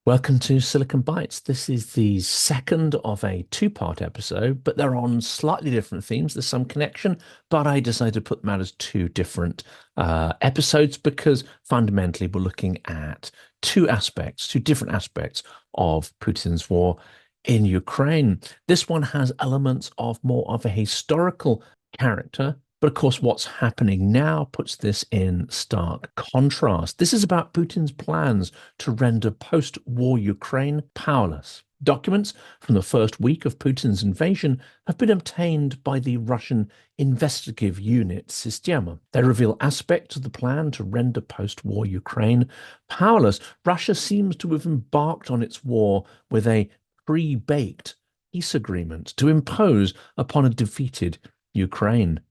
Welcome to Silicon Bytes. This is the second of a two-part episode, but they're on slightly different themes. There's some connection, but I decided to put them out as two different episodes because fundamentally we're looking at two different aspects of Putin's war in Ukraine. This one has elements of more of a historical character. But of course, what's happening now puts this in stark contrast. This is about Putin's plans to render post-war Ukraine powerless. Documents from the first week of Putin's invasion have been obtained by the Russian investigative unit Systema. They reveal aspects of the plan to render post-war Ukraine powerless. Russia seems to have embarked on its war with a pre-baked peace agreement to impose upon a defeated Ukraine.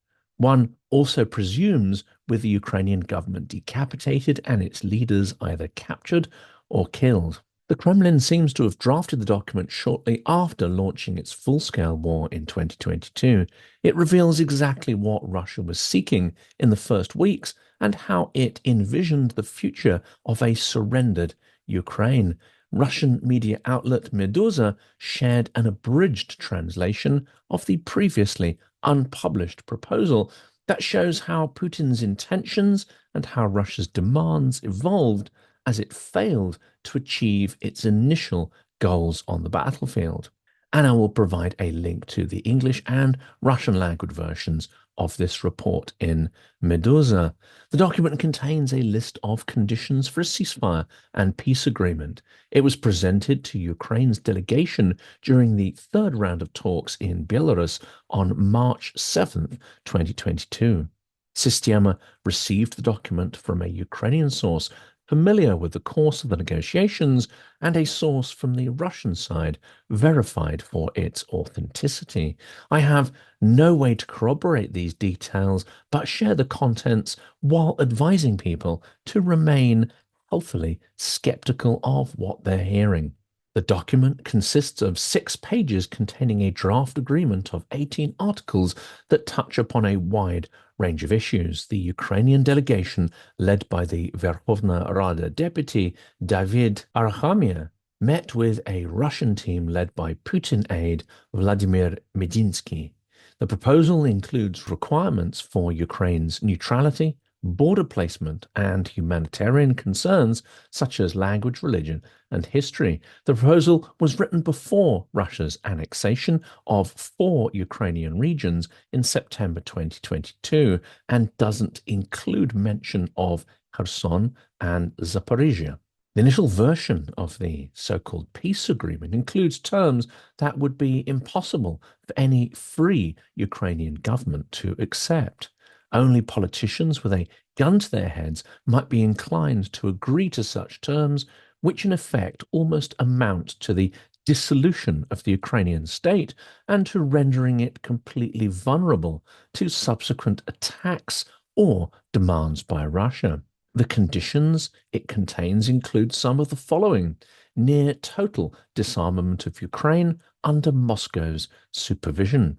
One also presumes with the Ukrainian government decapitated and its leaders either captured or killed. The Kremlin seems to have drafted the document shortly after launching its full-scale war in 2022. It reveals exactly what Russia was seeking in the first weeks and how it envisioned the future of a surrendered Ukraine. Russian media outlet Meduza shared an abridged translation of the previously unpublished proposal that shows how Putin's intentions and how Russia's demands evolved as it failed to achieve its initial goals on the battlefield. And I will provide a link to the English and Russian language versions of this report in Meduza. The document contains a list of conditions for a ceasefire and peace agreement. It was presented to Ukraine's delegation during the third round of talks in Belarus on March 7th, 2022. Systema received the document from a Ukrainian source familiar with the course of the negotiations and a source from the Russian side verified for its authenticity. I have no way to corroborate these details, but share the contents while advising people to remain healthily skeptical of what they're hearing. The document consists of 6 pages containing a draft agreement of 18 articles that touch upon a wide range of issues. The Ukrainian delegation, led by the Verkhovna Rada deputy David Arhamia, met with a Russian team led by Putin aide Vladimir Medinsky. The proposal includes requirements for Ukraine's neutrality, border placement, and humanitarian concerns such as language, religion, and history. The proposal was written before Russia's annexation of 4 Ukrainian regions in September 2022 and doesn't include mention of Kherson and Zaporizhia. The initial version of the so-called peace agreement includes terms that would be impossible for any free Ukrainian government to accept. Only politicians with a gun to their heads might be inclined to agree to such terms, which in effect almost amount to the dissolution of the Ukrainian state and to rendering it completely vulnerable to subsequent attacks or demands by Russia. The conditions it contains include some of the following: near total disarmament of Ukraine under Moscow's supervision,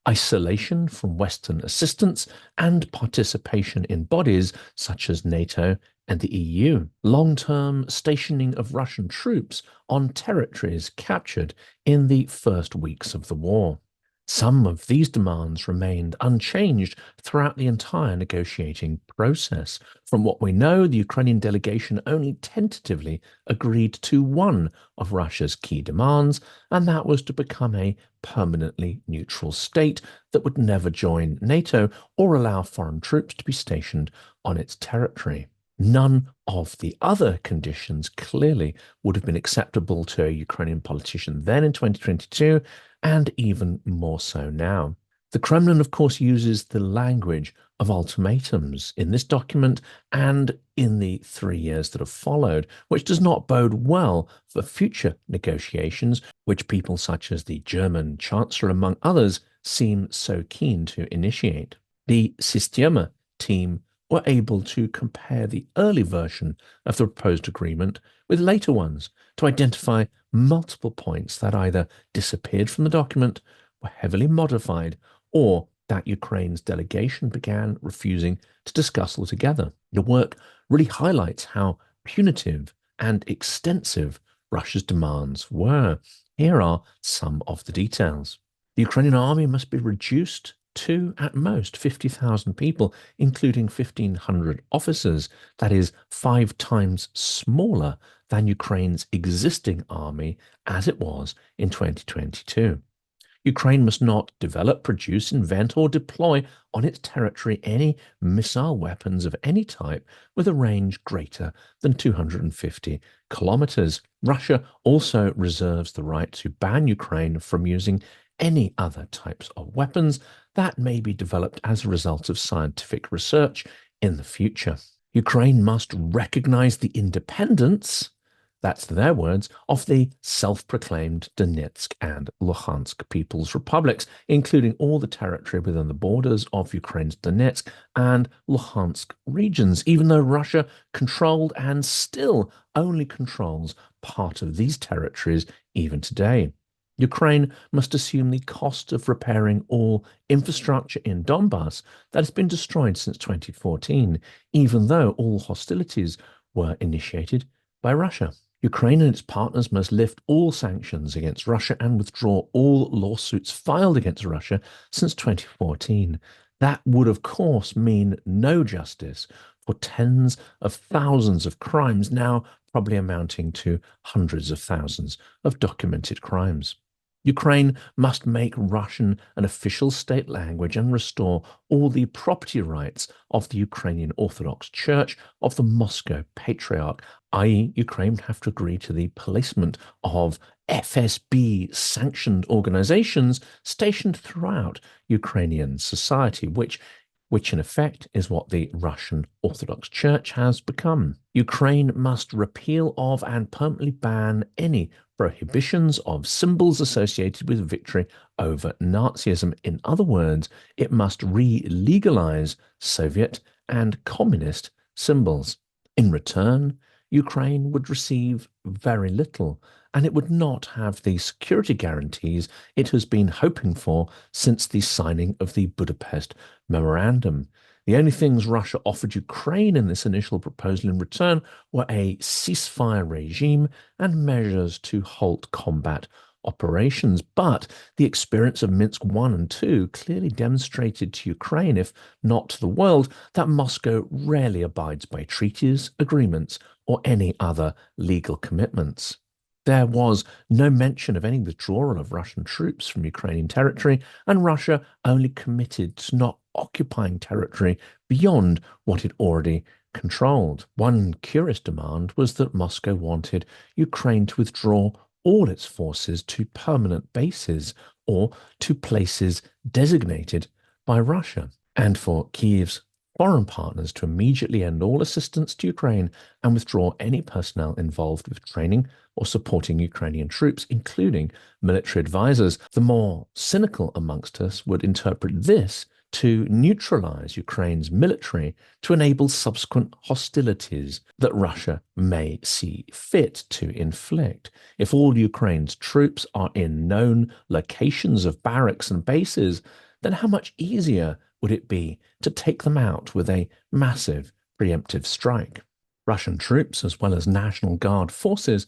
isolation from Western assistance and participation in bodies such as NATO and the EU, long-term stationing of Russian troops on territories captured in the first weeks of the war. Some of these demands remained unchanged throughout the entire negotiating process. From what we know, the Ukrainian delegation only tentatively agreed to one of Russia's key demands, and that was to become a permanently neutral state that would never join NATO or allow foreign troops to be stationed on its territory. None of the other conditions clearly would have been acceptable to a Ukrainian politician then in 2022, and even more so now. The Kremlin, of course, uses the language of ultimatums in this document and in the 3 years that have followed, which does not bode well for future negotiations, which people such as the German Chancellor, among others, seem so keen to initiate. The Systema team were able to compare the early version of the proposed agreement with later ones to identify multiple points that either disappeared from the document, were heavily modified, or that Ukraine's delegation began refusing to discuss altogether. The work really highlights how punitive and extensive Russia's demands were. Here are some of the details. The Ukrainian army must be reduced to, at most, 50,000 people, including 1,500 officers. That is 5 times smaller than Ukraine's existing army as it was in 2022. Ukraine must not develop, produce, invent, or deploy on its territory any missile weapons of any type with a range greater than 250 kilometers. Russia also reserves the right to ban Ukraine from using any other types of weapons that may be developed as a result of scientific research in the future. Ukraine must recognize the independence, that's their words, of the self-proclaimed Donetsk and Luhansk People's Republics, including all the territory within the borders of Ukraine's Donetsk and Luhansk regions, even though Russia controlled and still only controls part of these territories even today. Ukraine must assume the cost of repairing all infrastructure in Donbass that has been destroyed since 2014, even though all hostilities were initiated by Russia. Ukraine and its partners must lift all sanctions against Russia and withdraw all lawsuits filed against Russia since 2014. That would, of course, mean no justice for tens of thousands of crimes, now probably amounting to hundreds of thousands of documented crimes. Ukraine must make Russian an official state language and restore all the property rights of the Ukrainian Orthodox Church of the Moscow Patriarch, i.e., Ukraine would have to agree to the placement of FSB-sanctioned organizations stationed throughout Ukrainian society, which in effect is what the Russian Orthodox Church has become. Ukraine must repeal of and permanently ban any prohibitions of symbols associated with victory over Nazism. In other words, it must re-legalize Soviet and communist symbols. In return, Ukraine would receive very little, and it would not have the security guarantees it has been hoping for since the signing of the Budapest Memorandum. The only things Russia offered Ukraine in this initial proposal in return were a ceasefire regime and measures to halt combat operations. But the experience of Minsk I and II clearly demonstrated to Ukraine, if not to the world, that Moscow rarely abides by treaties, agreements, or any other legal commitments. There was no mention of any withdrawal of Russian troops from Ukrainian territory, and Russia only committed to not occupying territory beyond what it already controlled. One curious demand was that Moscow wanted Ukraine to withdraw all its forces to permanent bases or to places designated by Russia, and for Kyiv's foreign partners to immediately end all assistance to Ukraine and withdraw any personnel involved with training or supporting Ukrainian troops, including military advisors. The more cynical amongst us would interpret this to neutralize Ukraine's military to enable subsequent hostilities that Russia may see fit to inflict. If all Ukraine's troops are in known locations of barracks and bases, then how much easier would it be to take them out with a massive preemptive strike? Russian troops, as well as National Guard forces,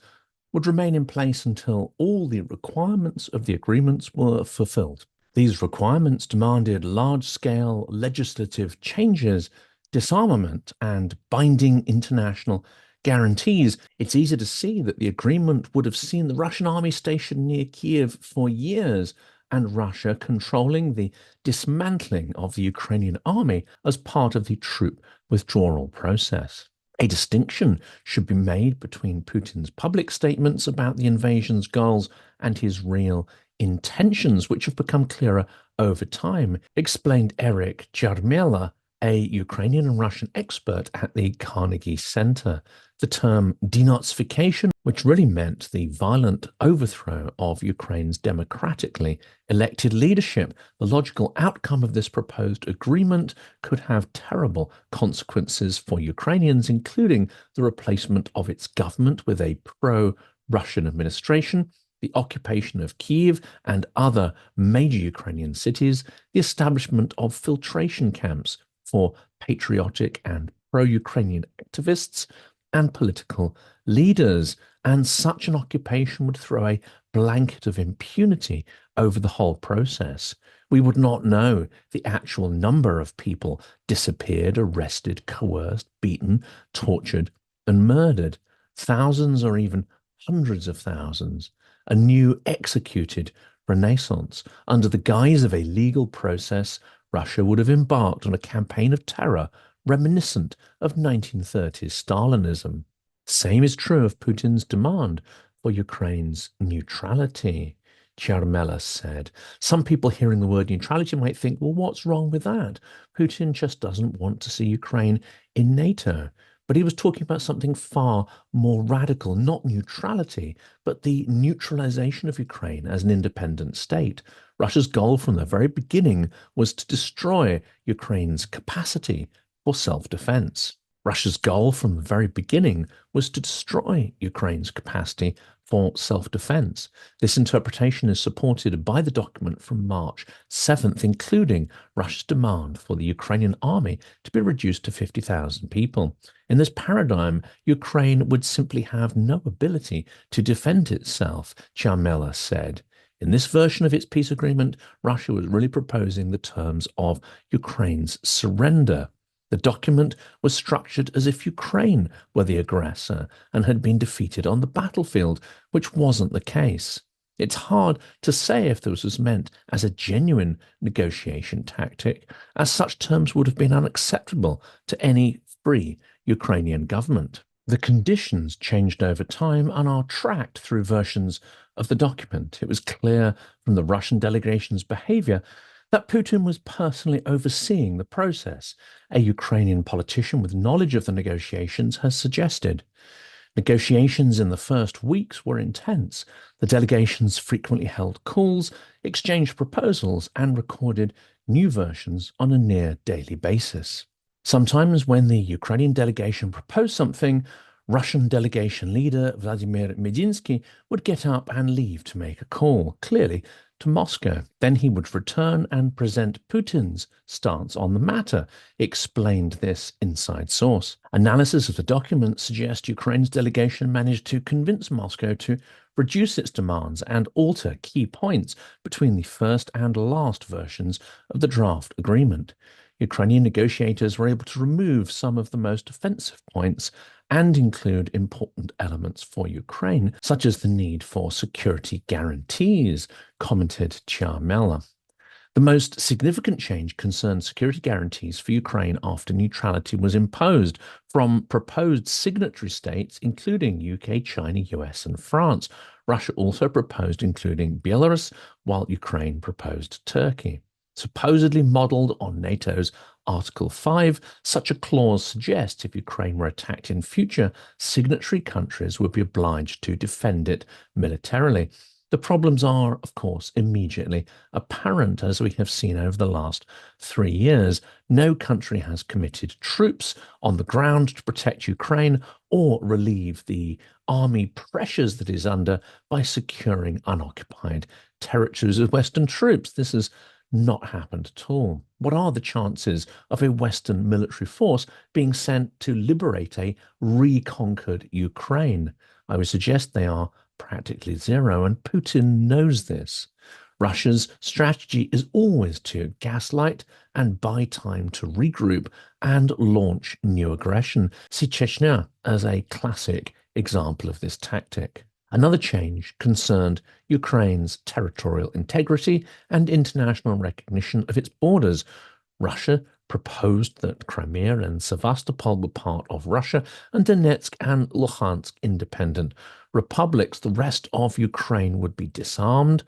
would remain in place until all the requirements of the agreements were fulfilled. These requirements demanded large-scale legislative changes, disarmament, and binding international guarantees. It's easy to see that the agreement would have seen the Russian army stationed near Kiev for years, and Russia controlling the dismantling of the Ukrainian army as part of the troop withdrawal process. A distinction should be made between Putin's public statements about the invasion's goals and his real intentions, which have become clearer over time, explained Eric Jarmela, a Ukrainian and Russian expert at the Carnegie Center. The term denazification, which really meant the violent overthrow of Ukraine's democratically elected leadership. The logical outcome of this proposed agreement could have terrible consequences for Ukrainians, including the replacement of its government with a pro-Russian administration, the occupation of Kyiv and other major Ukrainian cities, the establishment of filtration camps for patriotic and pro-Ukrainian activists and political leaders, and such an occupation would throw a blanket of impunity over the whole process. We would not know the actual number of people disappeared, arrested, coerced, beaten, tortured, and murdered. Thousands or even hundreds of thousands. A new executed renaissance. Under the guise of a legal process, Russia would have embarked on a campaign of terror reminiscent of 1930s Stalinism. Same is true of Putin's demand for Ukraine's neutrality, Charmela said. Some people hearing the word neutrality might think, well, what's wrong with that? Putin just doesn't want to see Ukraine in NATO. But he was talking about something far more radical, not neutrality, but the neutralization of Ukraine as an independent state. Russia's goal from the very beginning was to destroy Ukraine's capacity for self-defense. Russia's goal from the very beginning was to destroy Ukraine's capacity for self-defense. This interpretation is supported by the document from March 7th, including Russia's demand for the Ukrainian army to be reduced to 50,000 people. In this paradigm, Ukraine would simply have no ability to defend itself, Charmela said. In this version of its peace agreement, Russia was really proposing the terms of Ukraine's surrender. The document was structured as if Ukraine were the aggressor and had been defeated on the battlefield, which wasn't the case. It's hard to say if this was meant as a genuine negotiation tactic, as such terms would have been unacceptable to any free Ukrainian government. The conditions changed over time and are tracked through versions of the document. It was clear from the Russian delegation's behavior that Putin was personally overseeing the process, a Ukrainian politician with knowledge of the negotiations has suggested. Negotiations in the first weeks were intense. The delegations frequently held calls, exchanged proposals, and recorded new versions on a near daily basis. Sometimes when the Ukrainian delegation proposed something, Russian delegation leader Vladimir Medinsky would get up and leave to make a call, clearly to Moscow. Then he would return and present Putin's stance on the matter, explained this inside source. Analysis of the document suggests Ukraine's delegation managed to convince Moscow to reduce its demands and alter key points between the first and last versions of the draft agreement. Ukrainian negotiators were able to remove some of the most offensive points and include important elements for Ukraine, such as the need for security guarantees, commented Charmela. The most significant change concerned security guarantees for Ukraine after neutrality was imposed from proposed signatory states, including UK, China, US, and France. Russia also proposed including Belarus, while Ukraine proposed Turkey. Supposedly modelled on NATO's Article 5, such a clause suggests if Ukraine were attacked in future, signatory countries would be obliged to defend it militarily. The problems are, of course, immediately apparent, as we have seen over the last 3 years. No country has committed troops on the ground to protect Ukraine or relieve the army pressures that is under by securing unoccupied territories with Western troops. This has not happened at all. What are the chances of a Western military force being sent to liberate a reconquered Ukraine? I would suggest they are practically zero, and Putin knows this. Russia's strategy is always to gaslight and buy time to regroup and launch new aggression. See Chechnya as a classic example of this tactic. Another change concerned Ukraine's territorial integrity and international recognition of its borders. Russia proposed that Crimea and Sevastopol were part of Russia and Donetsk and Luhansk independent republics. The rest of Ukraine would be disarmed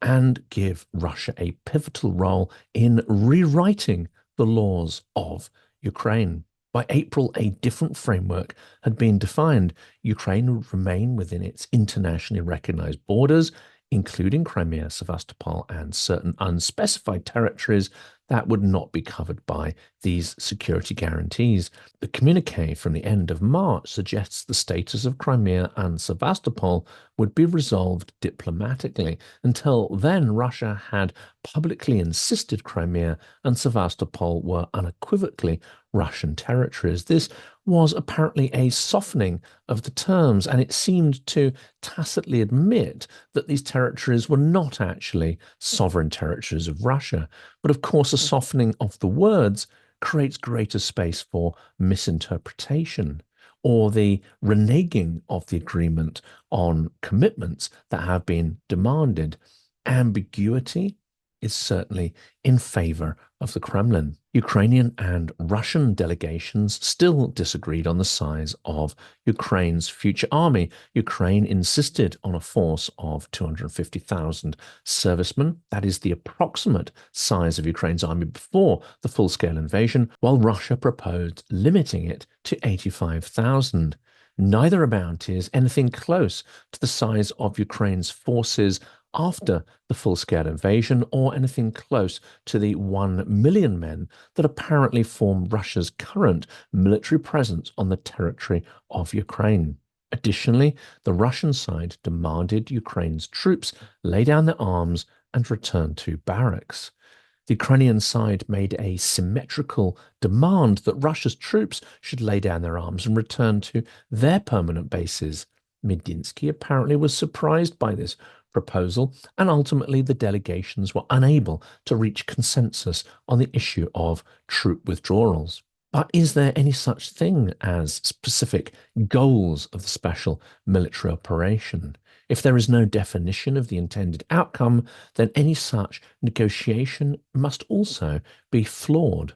and give Russia a pivotal role in rewriting the laws of Ukraine. By April, a different framework had been defined. Ukraine would remain within its internationally recognized borders, including Crimea, Sevastopol, and certain unspecified territories that would not be covered by these security guarantees. The communique from the end of March suggests the status of Crimea and Sevastopol would be resolved diplomatically. Until then, Russia had publicly insisted Crimea and Sevastopol were unequivocally Russian territories. This was apparently a softening of the terms, and it seemed to tacitly admit that these territories were not actually sovereign territories of Russia. But of course, a softening of the words creates greater space for misinterpretation or the reneging of the agreement on commitments that have been demanded. Ambiguity is certainly in favor of the Kremlin. Ukrainian and Russian delegations still disagreed on the size of Ukraine's future army. Ukraine insisted on a force of 250,000 servicemen. That is the approximate size of Ukraine's army before the full-scale invasion, while Russia proposed limiting it to 85,000. Neither amount is anything close to the size of Ukraine's forces after the full-scale invasion or anything close to the 1 million men that apparently form Russia's current military presence on the territory of Ukraine. Additionally, the Russian side demanded Ukraine's troops lay down their arms and return to barracks. The Ukrainian side made a symmetrical demand that Russia's troops should lay down their arms and return to their permanent bases. Medinsky apparently was surprised by this proposal, and ultimately the delegations were unable to reach consensus on the issue of troop withdrawals. But is there any such thing as specific goals of the special military operation? If there is no definition of the intended outcome, then any such negotiation must also be flawed.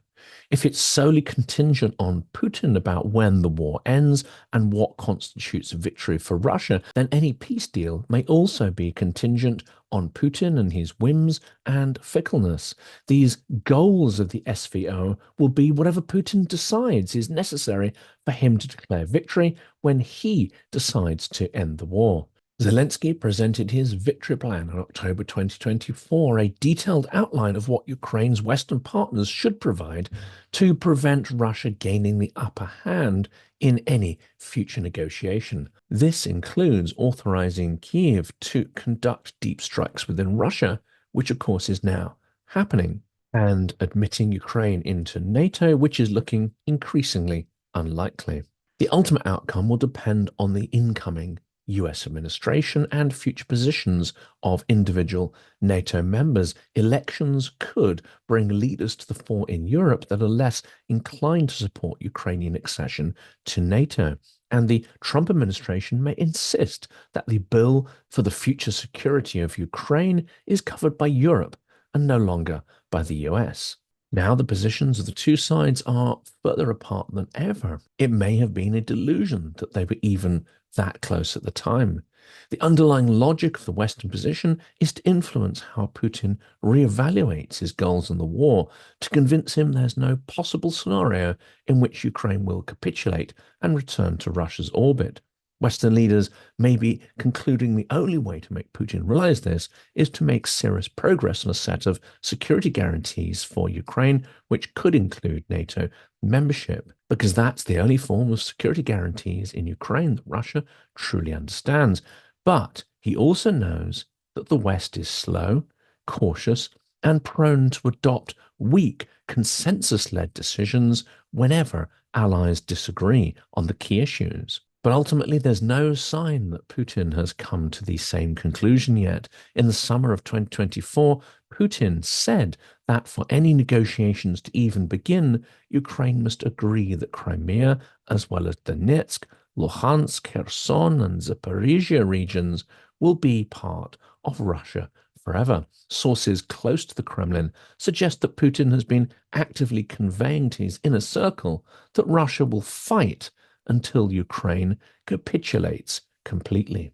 If it's solely contingent on Putin about when the war ends and what constitutes victory for Russia, then any peace deal may also be contingent on Putin and his whims and fickleness. These goals of the SVO will be whatever Putin decides is necessary for him to declare victory when he decides to end the war. Zelensky presented his victory plan in October 2024, a detailed outline of what Ukraine's Western partners should provide to prevent Russia gaining the upper hand in any future negotiation. This includes authorizing Kyiv to conduct deep strikes within Russia, which of course is now happening, and admitting Ukraine into NATO, which is looking increasingly unlikely. The ultimate outcome will depend on the incoming US administration and future positions of individual NATO members. Elections could bring leaders to the fore in Europe that are less inclined to support Ukrainian accession to NATO. And the Trump administration may insist that the bill for the future security of Ukraine is covered by Europe and no longer by the US. Now the positions of the two sides are further apart than ever. It may have been a delusion that they were even that close at the time. The underlying logic of the Western position is to influence how Putin reevaluates his goals in the war, to convince him there's no possible scenario in which Ukraine will capitulate and return to Russia's orbit. Western leaders may be concluding the only way to make Putin realize this is to make serious progress on a set of security guarantees for Ukraine, which could include NATO membership, because that's the only form of security guarantees in Ukraine that Russia truly understands. But he also knows that the West is slow, cautious, and prone to adopt weak, consensus-led decisions whenever allies disagree on the key issues. But ultimately, there's no sign that Putin has come to the same conclusion yet. In the summer of 2024, Putin said that for any negotiations to even begin, Ukraine must agree that Crimea, as well as Donetsk, Luhansk, Kherson, and Zaporizhia regions, will be part of Russia forever. Sources close to the Kremlin suggest that Putin has been actively conveying to his inner circle that Russia will fight until Ukraine capitulates completely.